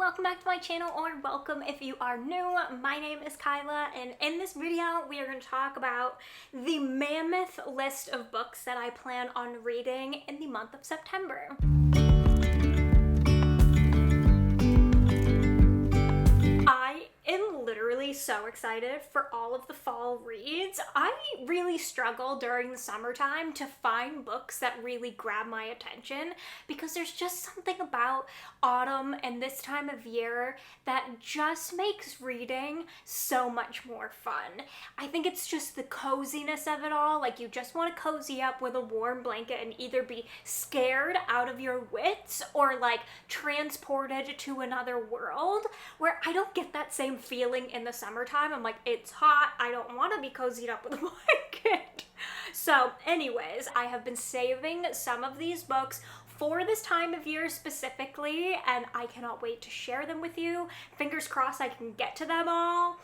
welcome back to my channel, or welcome if you are new. My name is Kyla, and in this video we are going to talk about the mammoth list of books that I plan on reading in the month of September. I am literally so excited for all of the fall reads. I really struggle during the summertime to find books that really grab my attention because there's just something about autumn and this time of year that just makes reading so much more fun. I think it's just the coziness of it all. Like, you just want to cozy up with a warm blanket and either be scared out of your wits or like transported to another world, where I don't get that same feeling in the summertime. I'm like, it's hot, I don't want to be cozied up with a blanket. So anyways, I have been saving some of these books for this time of year specifically, and I cannot wait to share them with you. Fingers crossed I can get to them all.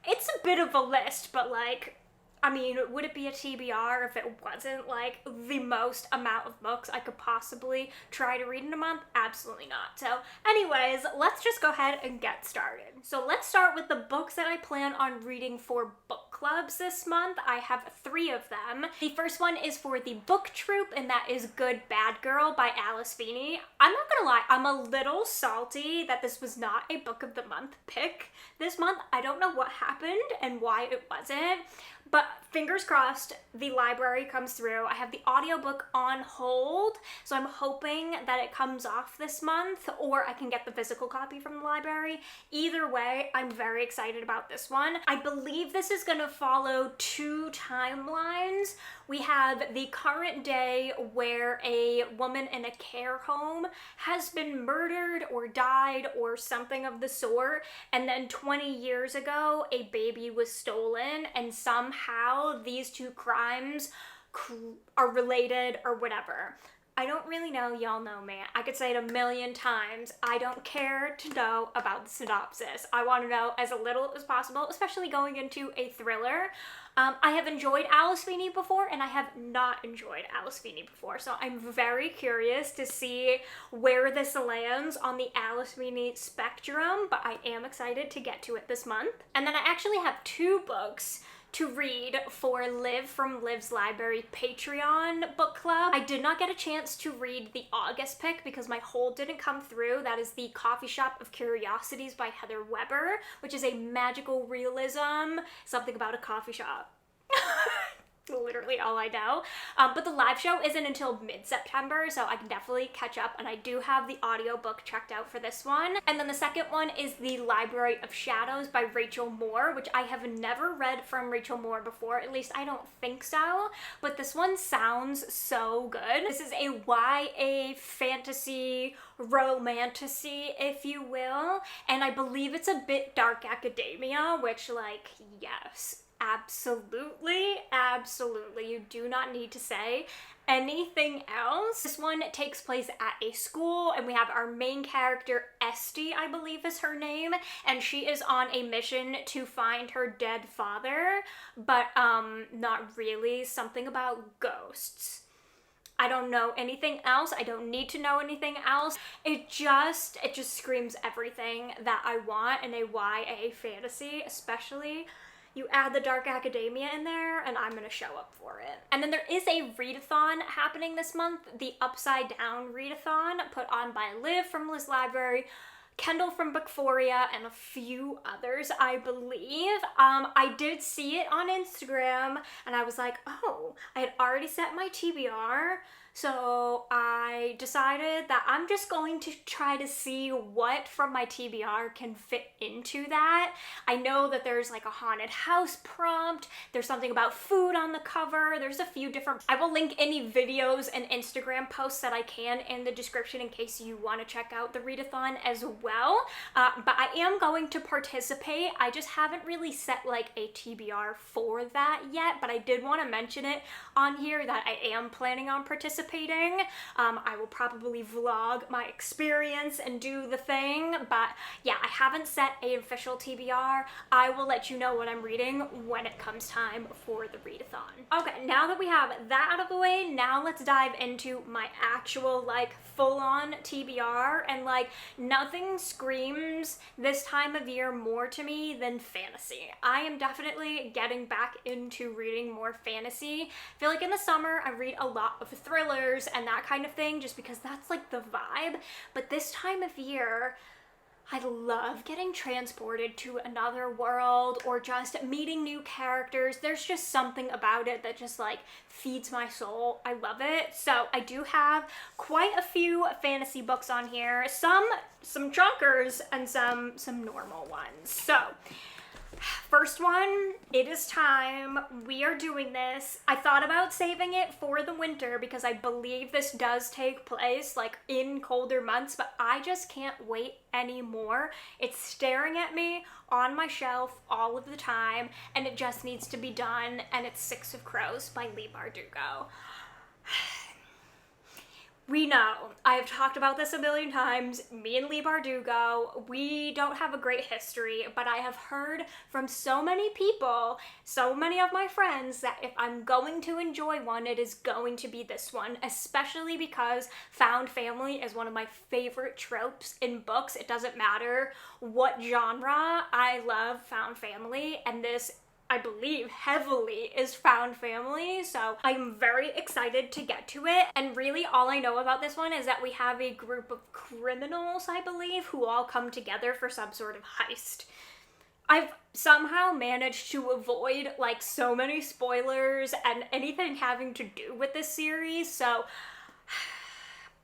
It's a bit of a list, but like, I mean, would it be a TBR if it wasn't like the most amount of books I could possibly try to read in a month? Absolutely not. So anyways, let's just go ahead and get started. So let's start with the books that I plan on reading for book clubs this month. I have 3 of them. The first one is for the book troop, and that is Good Bad Girl by Feeney. I'm not gonna lie, I'm a little salty that this was not a book of the month pick this month. I don't know what happened and why it wasn't. But fingers crossed, the library comes through. I have the audiobook on hold, so I'm hoping that it comes off this month, or I can get the physical copy from the library. Either way, I'm very excited about this one. I believe this is going to follow 2 timelines. We have the current day where a woman in a care home has been murdered or died or something of the sort, and then 20 years ago a baby was stolen, and somehow these 2 crimes are related or whatever. I don't really know, y'all know me. I could say it a million times. I don't care to know about the synopsis. I want to know as little as possible, especially going into a thriller. I have enjoyed Feeney before, and I have not enjoyed Feeney before, so I'm very curious to see where this lands on the Feeney spectrum, but I am excited to get to it this month. And then I actually have 2 books to read for Liv from Liv's Library Patreon book club. I did not get a chance to read the August pick because my hold didn't come through. That is The Coffee Shop of Curiosities by Heather Weber, which is a magical realism, something about a coffee shop. Literally all I know. But the live show isn't until mid-September, so I can definitely catch up, and I do have the audiobook checked out for this one. And then the second one is The Library of Shadows by Rachel Moore, which I have never read from Rachel Moore before, at least I don't think so, but this one sounds so good. This is a YA fantasy romantasy, if you will, and I believe it's a bit dark academia, which, like, yes, absolutely, absolutely. You do not need to say anything else. This one takes place at a school, and we have our main character, Esty, I believe is her name, and she is on a mission to find her dead father, but not really. Something about ghosts. I don't know anything else. I don't need to know anything else. It just screams everything that I want in a YA fantasy, especially. You add the dark academia in there, and I'm gonna show up for it. And then there is a readathon happening this month, the Upside Down Readathon, put on by Liv from Liv's Library, Kendall from Bookphoria, and a few others, I believe. I did see it on Instagram, and I was like, oh, I had already set my TBR, so I decided that I'm just going to try to see what from my TBR can fit into that. I know that there's like a haunted house prompt, there's something about food on the cover, there's a few different. I will link any videos and Instagram posts that I can in the description in case you want to check out the readathon as well. But I am going to participate. I just haven't really set like a TBR for that yet, but I did want to mention it on here that I am planning on participating. participating. I will probably vlog my experience and do the thing, but yeah, I haven't set an official TBR. I will let you know what I'm reading when it comes time for the readathon. Okay, now that we have that out of the way, now let's dive into my actual like full-on TBR, and like nothing screams this time of year more to me than fantasy. I am definitely getting back into reading more fantasy. I feel like in the summer I read a lot of thrillers and that kind of thing just because that's like the vibe, but this time of year I love getting transported to another world or just meeting new characters. There's just something about it that just like feeds my soul. I love it. So I do have quite a few fantasy books on here, some chunkers and some normal ones. So first one, it is time. We are doing this. I thought about saving it for the winter because I believe this does take place like in colder months, but I just can't wait anymore. It's staring at me on my shelf all of the time and it just needs to be done, and it's Six of Crows by Leigh Bardugo. We know, I have talked about this a million times, me and Leigh Bardugo, we don't have a great history, but I have heard from so many people, so many of my friends, that if I'm going to enjoy one, it is going to be this one, especially because found family is one of my favorite tropes in books. It doesn't matter what genre, I love found family, and this, I believe, heavily is found family, so I'm very excited to get to it. And really all I know about this one is that we have a group of criminals, I believe, who all come together for some sort of heist. I've somehow managed to avoid like so many spoilers and anything having to do with this series, so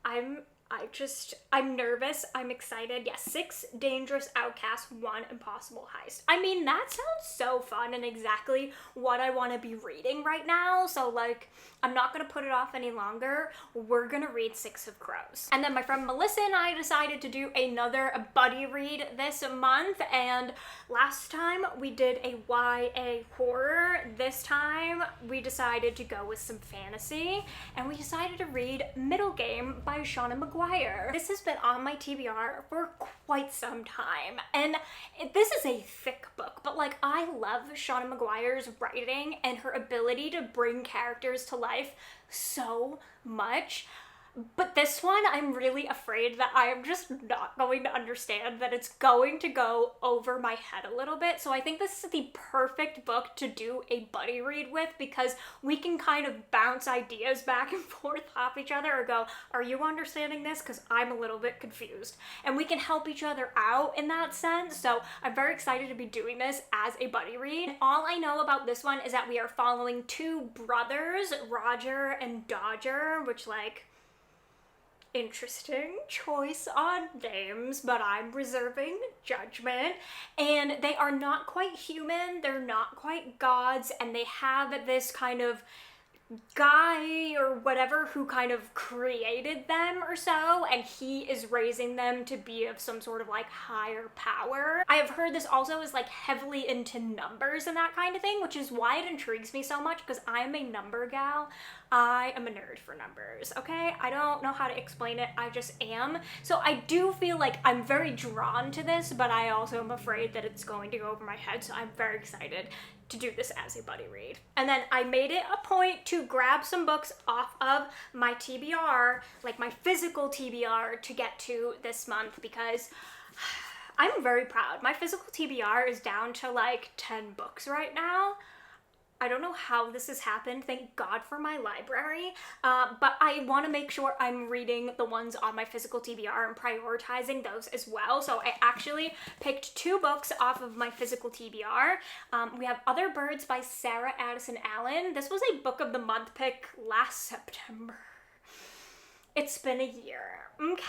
I'm nervous, I'm excited. Yes, 6 dangerous outcasts, 1 impossible heist. I mean, that sounds so fun and exactly what I want to be reading right now. So like, I'm not going to put it off any longer. We're going to read Six of Crows. And then my friend Melissa and I decided to do another buddy read this month. And last time we did a YA horror. This time we decided to go with some fantasy. And we decided to read Middlegame by Mcguire. This has been on my TBR for quite some time, and this is a thick book, but like I love Mcguire's writing and her ability to bring characters to life so much. But this one, I'm really afraid that I am just not going to understand, that it's going to go over my head a little bit. So I think this is the perfect book to do a buddy read with, because we can kind of bounce ideas back and forth off each other or go, are you understanding this? Because I'm a little bit confused. And we can help each other out in that sense. So I'm very excited to be doing this as a buddy read. All I know about this one is that we are following 2 brothers, Roger and Dodger, which like, interesting choice on names, but I'm reserving judgment. And they are not quite human, they're not quite gods, and they have this kind of guy or whatever who kind of created them or so, and he is raising them to be of some sort of like higher power. I have heard this also is like heavily into numbers and that kind of thing, which is why it intrigues me so much, because I am a number gal. I am a nerd for numbers, okay? I don't know how to explain it, I just am. So I do feel like I'm very drawn to this, but I also am afraid that it's going to go over my head, so I'm very excited to do this as a buddy read. And then I made it a point to grab some books off of my TBR, like my physical TBR, to get to this month, because I'm very proud. My physical TBR is down to like 10 books right now. I don't know how this has happened, thank God for my library, but I want to make sure I'm reading the ones on my physical TBR and prioritizing those as well. So I actually picked 2 books off of my physical TBR. We have Other Birds by Sarah Addison Allen. This was a book of the month pick last September. It's been a year. Okay,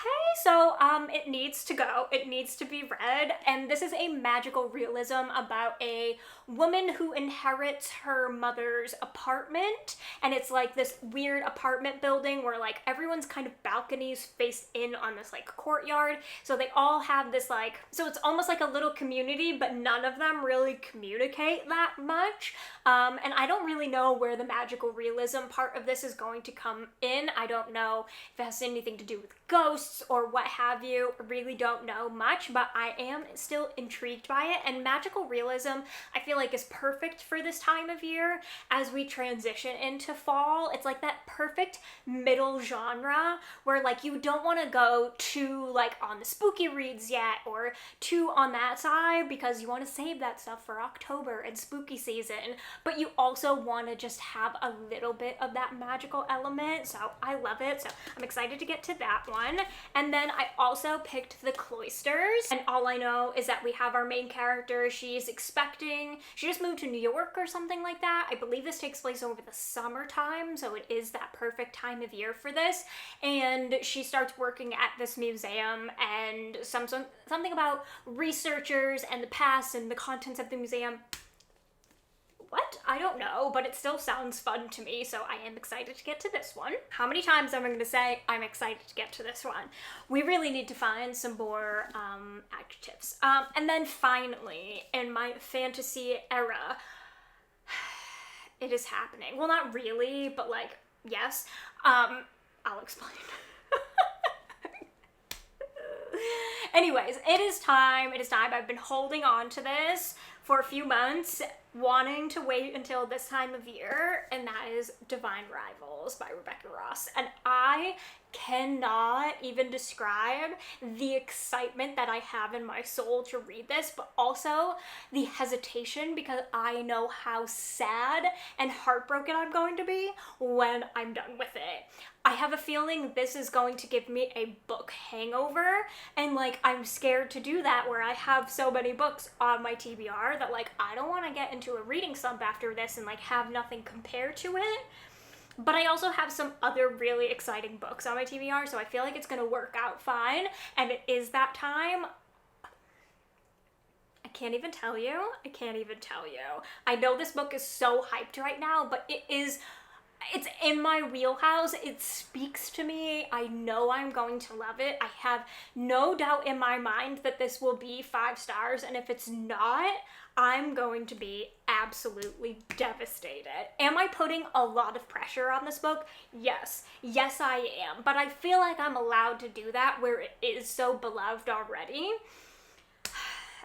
so it needs to go. It needs to be read. And this is a magical realism about a woman who inherits her mother's apartment. And it's like this weird apartment building where like everyone's kind of balconies face in on this like courtyard. So they all have this like, so it's almost like a little community, but none of them really communicate that much. And I don't really know where the magical realism part of this is going to come in. I don't know if it has anything to do with ghosts or what have you. I really don't know much, but I am still intrigued by it. And magical realism, I feel like, is perfect for this time of year as we transition into fall. It's like that perfect middle genre where like you don't want to go too like on the spooky reads yet or too on that side because you want to save that stuff for October and spooky season, but you also want to just have a little bit of that magical element. So I love it. So I'm excited to get to that one. And then I also picked the Cloisters, and all I know is that we have our main character. She just moved to New York or something like that. I believe this takes place over the summertime, so it is that perfect time of year for this. And she starts working at this museum, and something about researchers and the past and the contents of the museum. What? I don't know, but it still sounds fun to me, so I am excited to get to this one. How many times am I going to say I'm excited to get to this one? We really need to find some more adjectives. And then finally, in my fantasy era, it is happening. Well, not really, but like, yes. I'll explain. Anyways, it is time. It is time. I've been holding on to this for a few months, wanting to wait until this time of year, and that is Divine Rivals by Rebecca Ross. And I cannot even describe the excitement that I have in my soul to read this, but also the hesitation because I know how sad and heartbroken I'm going to be when I'm done with it. I have a feeling this is going to give me a book hangover, and like I'm scared to do that where I have so many books on my TBR that like I don't want to get into a reading slump after this and like have nothing compared to it. But I also have some other really exciting books on my TBR, so I feel like it's going to work out fine, and it is that time. I can't even tell you. I know this book is so hyped right now, but it's in my wheelhouse. It speaks to me. I know I'm going to love it. I have no doubt in my mind that this will be 5 stars, and if it's not, I'm going to be absolutely devastated. Am I putting a lot of pressure on this book? Yes. Yes, I am. But I feel like I'm allowed to do that where it is so beloved already.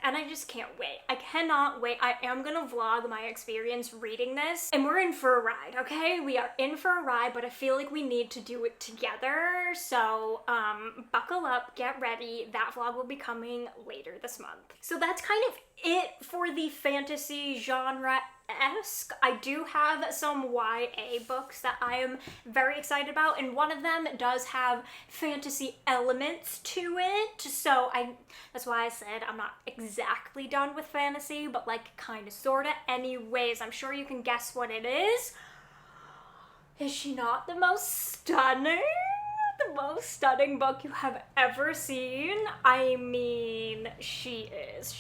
And I just can't wait. I cannot wait. I am gonna vlog my experience reading this, and we're in for a ride, okay? We are in for a ride, but I feel like we need to do it together. So buckle up, get ready. That vlog will be coming later this month. So that's kind of it for the fantasy genre-esque. I do have some YA books that I am very excited about, and one of them does have fantasy elements to it, so that's why I said I'm not exactly done with fantasy, but like kind of sorta. Anyways, I'm sure you can guess what it is. Is she not the most stunning? The most stunning book you have ever seen? I mean, she is.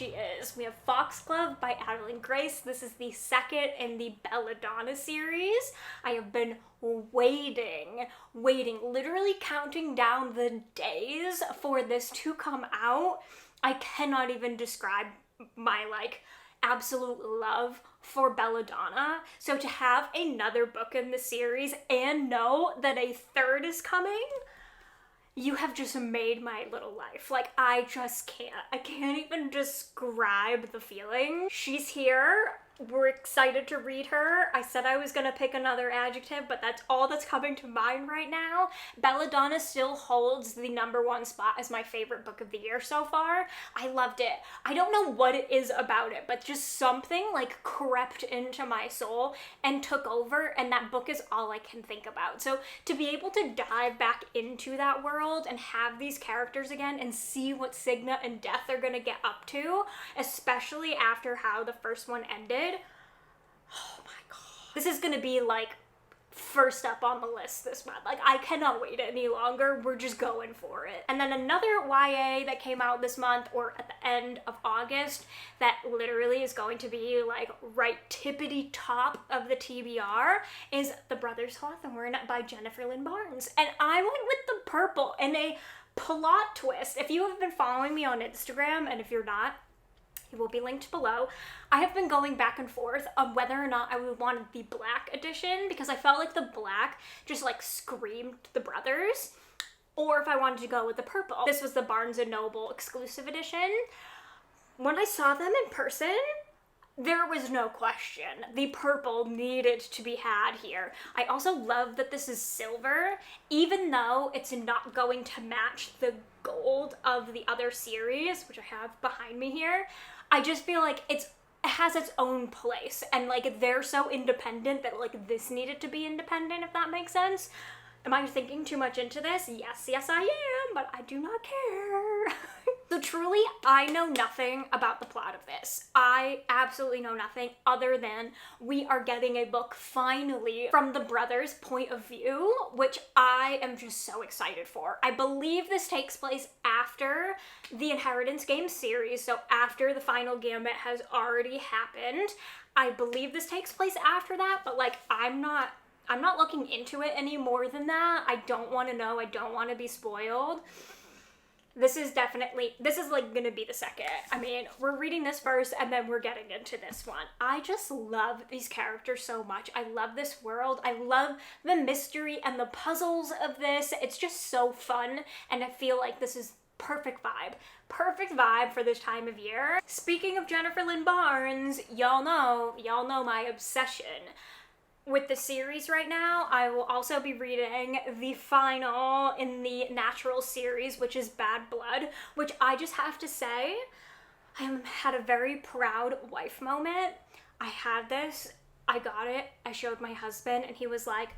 We have Foxglove by Adalyn Grace. This is the second in the Belladonna series. I have been waiting, literally counting down the days for this to come out. I cannot even describe my like absolute love for Belladonna. So to have another book in the series and know that a third is coming, you have just made my little life. Like, I just can't. I can't even describe the feeling. She's here. We're excited to read her. I said I was gonna pick another adjective, but that's all that's coming to mind right now. Belladonna still holds the #1 spot as my favorite book of the year so far. I loved it. I don't know what it is about it, but just something like crept into my soul and took over, and that book is all I can think about. So to be able to dive back into that world and have these characters again and see what Signa and Death are gonna get up to, especially after how the first one ended, oh my god. This is gonna be like first up on the list this month. Like, I cannot wait any longer. We're just going for it. And then another YA that came out this month, or at the end of August, that literally is going to be like right tippity top of the TBR, is The Brothers Hawthorne by Jennifer Lynn Barnes. And I went with the purple, and a plot twist. If you have been following me on Instagram, and if you're not, it will be linked below. I have been going back and forth on whether or not I would want the black edition, because I felt like the black just like screamed the brothers, or if I wanted to go with the purple. This was the Barnes & Noble exclusive edition. When I saw them in person, there was no question. The purple needed to be had here. I also love that this is silver, even though it's not going to match the gold of the other series, which I have behind me here. I just feel like it has its own place, and like they're so independent that like this needed to be independent, if that makes sense. Am I thinking too much into this? Yes, I am, but I do not care. So truly, I know nothing about the plot of this. I absolutely know nothing other than we are getting a book finally from the brothers' point of view, which I am just so excited for. I believe this takes place after the Inheritance Game series, so after the final gambit has already happened. I believe this takes place after that, but like I'm not looking into it any more than that. I don't want to know. I don't want to be spoiled. This is like gonna be the second. I mean, we're reading this first and then we're getting into this one. I just love these characters so much. I love this world. I love the mystery and the puzzles of this. It's just so fun, and I feel like this is perfect vibe for this time of year. Speaking of Jennifer Lynn Barnes, y'all know my obsession with the series right now. I will also be reading the final in the Natural series, which is Bad Blood, which I just have to say, I had a very proud wife moment. I had this, I got it, I showed my husband, and he was like,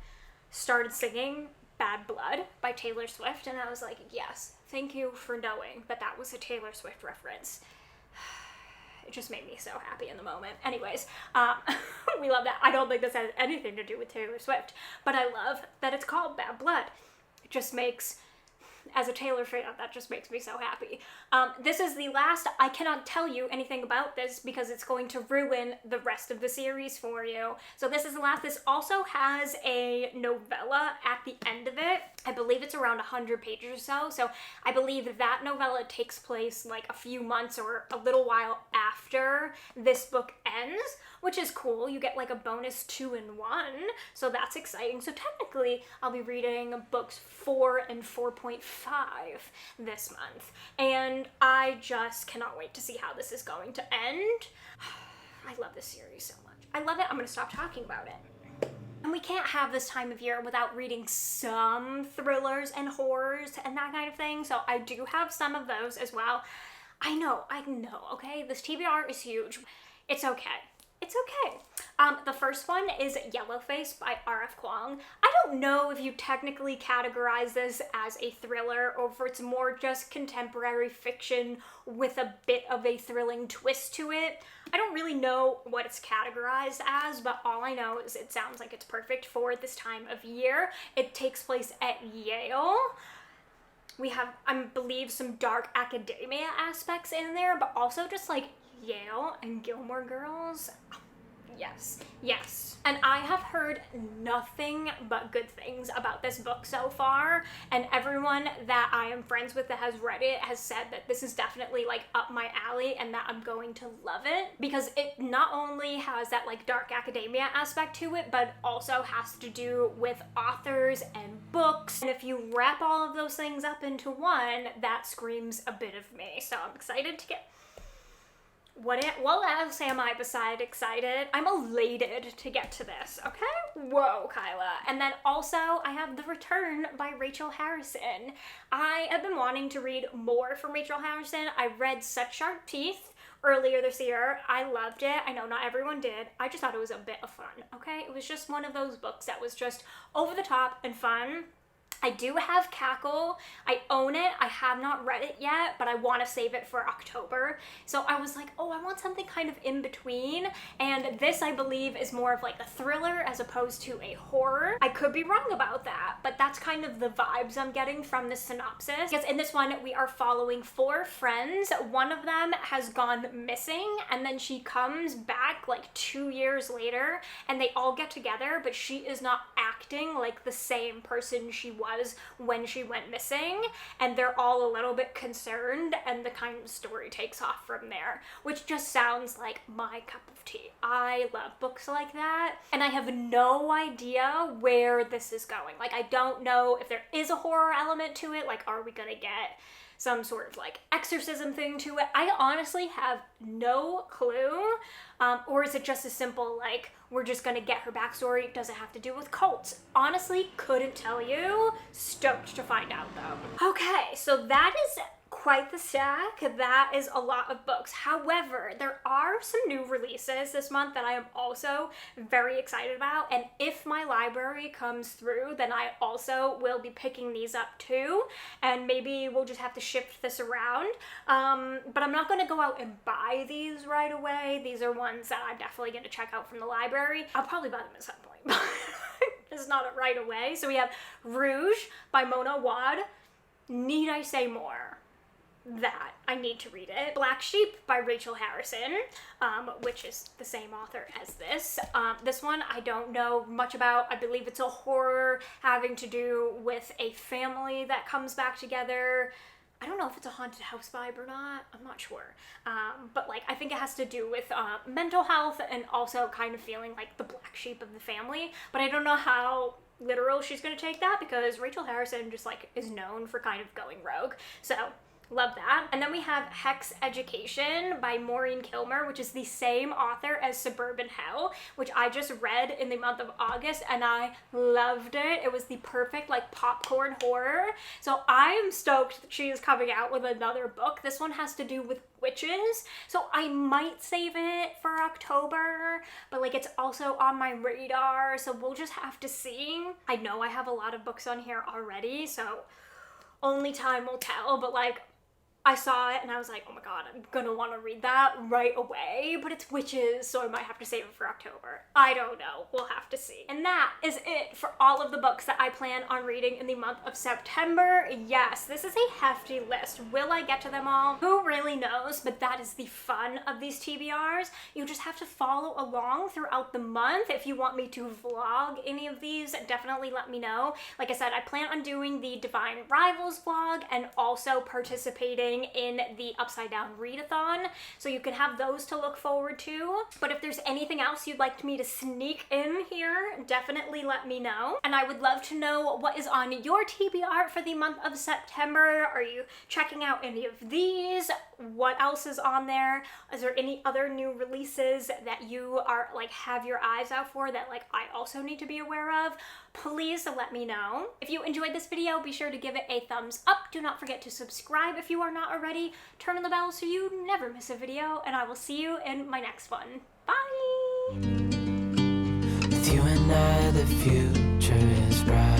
started singing Bad Blood by Taylor Swift, and I was like, yes, thank you for knowing that that was a Taylor Swift reference. It just made me so happy in the moment. Anyways, we love that. I don't think this has anything to do with Taylor Swift, but I love that it's called Bad Blood. It just makes, as a Taylor fan, that just makes me so happy. This is the last. I cannot tell you anything about this because it's going to ruin the rest of the series for you. So this is the last. This also has a novella at the end of it. I believe it's around 100 pages or so. So I believe that novella takes place like a few months or a little while after this book ends, which is cool. You get like a bonus 2-in-1, so that's exciting. So technically, I'll be reading books 4 and 4.5 this month, and I just cannot wait to see how this is going to end. I love this series so much. I love it. I'm gonna stop talking about it. And we can't have this time of year without reading some thrillers and horrors and that kind of thing, so I do have some of those as well. I know, okay? This TBR is huge. It's okay. It's okay. The first one is Yellowface by R.F. Kuang. I don't know if you technically categorize this as a thriller or if it's more just contemporary fiction with a bit of a thrilling twist to it. I don't really know what it's categorized as, but all I know is it sounds like it's perfect for this time of year. It takes place at Yale. We have, I believe, some dark academia aspects in there, but also just like Yale and Gilmore Girls. Yes. And I have heard nothing but good things about this book so far, and everyone that I am friends with that has read it has said that this is definitely like up my alley and that I'm going to love it, because it not only has that like dark academia aspect to it, but also has to do with authors and books. And if you wrap all of those things up into one, that screams a bit of me. So I'm excited to get... What else am I beside excited? I'm elated to get to this, okay? Whoa, Kyla. And then also, I have The Return by Rachel Harrison. I have been wanting to read more from Rachel Harrison. I read Such Sharp Teeth earlier this year. I loved it. I know not everyone did. I just thought it was a bit of fun, okay? It was just one of those books that was just over the top and fun. I do have Cackle. I own it. I have not read it yet, but I want to save it for October. So I was like, oh, I want something kind of in between. And this, I believe, is more of like a thriller as opposed to a horror. I could be wrong about that, but that's kind of the vibes I'm getting from this synopsis. Because in this one, we are following 4 friends. One of them has gone missing, and then she comes back like 2 years later, and they all get together, but she is not acting like the same person she was when she went missing, and they're all a little bit concerned, and the kind of story takes off from there, which just sounds like my cup of tea. I love books like that, and I have no idea where this is going. Like, I don't know if there is a horror element to it. Like, are we gonna get some sort of like exorcism thing to it? I honestly have no clue. Or is it just as simple like, we're just gonna get her backstory? Does it have to do with cults? Honestly, couldn't tell you. Stoked to find out though. Okay, so that is quite the stack. That is a lot of books. However, there are some new releases this month that I am also very excited about, and if my library comes through, then I also will be picking these up too, and maybe we'll just have to shift this around. But I'm not going to go out and buy these right away. These are ones that I'm definitely going to check out from the library. I'll probably buy them at some point. It's not a right away. So we have Rouge by Mona Awad. Need I say more? That I need to read it. Black Sheep by Rachel Harrison, which is the same author as this. This one I don't know much about. I believe it's a horror having to do with a family that comes back together. I don't know if it's a haunted house vibe or not. I'm not sure. But like, I think it has to do with mental health and also kind of feeling like the black sheep of the family. But I don't know how literal she's gonna take that, because Rachel Harrison just like is known for kind of going rogue. So love that. And then we have Hex Education by Maureen Kilmer, which is the same author as Suburban Hell, which I just read in the month of August, and I loved it. It was the perfect like popcorn horror. So I am stoked that she is coming out with another book. This one has to do with witches, so I might save it for October, but like it's also on my radar, so we'll just have to see. I know I have a lot of books on here already, so only time will tell, but like, I saw it and I was like, oh my god, I'm gonna want to read that right away, but it's witches, so I might have to save it for October. I don't know. We'll have to see. And that is it for all of the books that I plan on reading in the month of September. Yes, this is a hefty list. Will I get to them all? Who really knows? But that is the fun of these TBRs. You just have to follow along throughout the month. If you want me to vlog any of these, definitely let me know. Like I said, I plan on doing the Divine Rivals vlog and also participating in the Upside Down Readathon, so you can have those to look forward to. But if there's anything else you'd like me to sneak in here, definitely let me know. And I would love to know what is on your TBR for the month of September. Are you checking out any of these? What else is on there? Is there any other new releases that you are like have your eyes out for that like I also need to be aware of? Please let me know. If you enjoyed this video, be sure to give it a thumbs up. Do not forget to subscribe if you are not already. Turn on the bell so you never miss a video, and I will see you in my next one. Bye! With you and I, the future is bright.